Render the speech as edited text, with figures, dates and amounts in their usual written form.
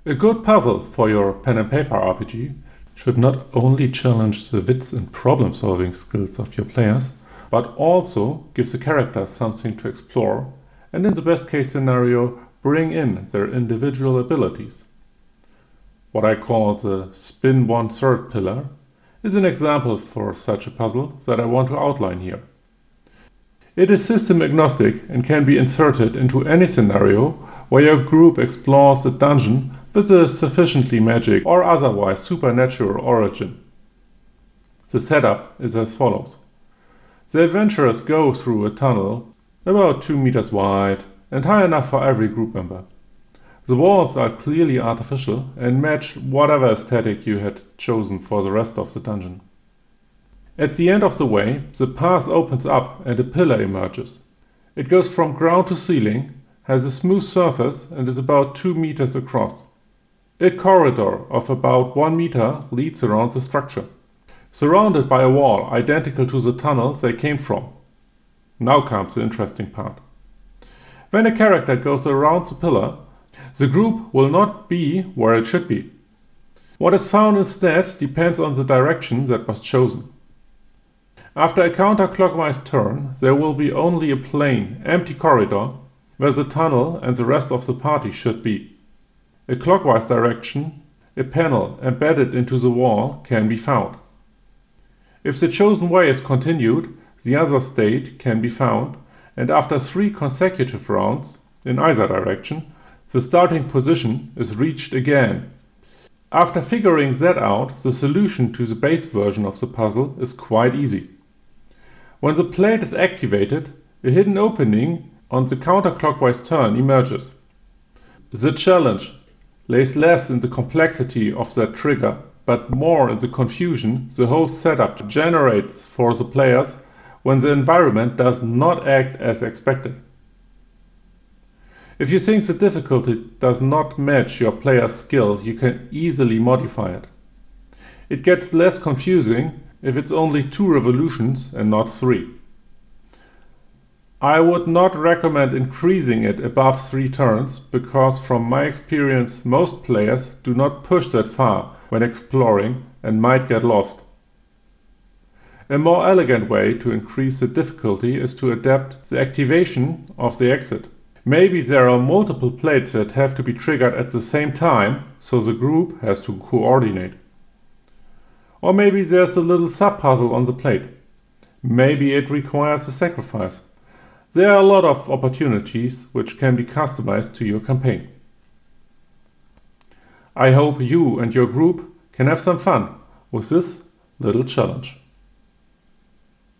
A good puzzle for your pen and paper RPG should not only challenge the wits and problem-solving skills of your players, but also give the characters something to explore and, in the best-case scenario, bring in their individual abilities. What I call the spin-1 third pillar is an example for such a puzzle that I want to outline here. It is system agnostic and can be inserted into any scenario where your group explores the dungeon with a sufficiently magic or otherwise supernatural origin. The setup is as follows. The adventurers go through a tunnel about 2 meters wide and high enough for every group member. The walls are clearly artificial and match whatever aesthetic you had chosen for the rest of the dungeon. At the end of the way, the path opens up and a pillar emerges. It goes from ground to ceiling, has a smooth surface and is about 2 meters across. A corridor of about 1 meter leads around the structure, surrounded by a wall identical to the tunnels they came from. Now comes the interesting part. When a character goes around the pillar, the group will not be where it should be. What is found instead depends on the direction that was chosen. After a counterclockwise turn, there will be only a plain, empty corridor where the tunnel and the rest of the party should be. A clockwise direction, a panel embedded into the wall can be found. If the chosen way is continued, the other state can be found, and after 3 consecutive rounds, in either direction, the starting position is reached again. After figuring that out, the solution to the base version of the puzzle is quite easy. When the plate is activated, a hidden opening on the counterclockwise turn emerges. The challenge lays less in the complexity of that trigger, but more in the confusion the whole setup generates for the players when the environment does not act as expected. If you think the difficulty does not match your player's skill, you can easily modify it. It gets less confusing if it's only 2 revolutions and not 3. I would not recommend increasing it above 3 turns, because from my experience most players do not push that far when exploring and might get lost. A more elegant way to increase the difficulty is to adapt the activation of the exit. Maybe there are multiple plates that have to be triggered at the same time, so the group has to coordinate. Or maybe there's a little sub-puzzle on the plate. Maybe it requires a sacrifice. There are a lot of opportunities which can be customized to your campaign. I hope you and your group can have some fun with this little challenge.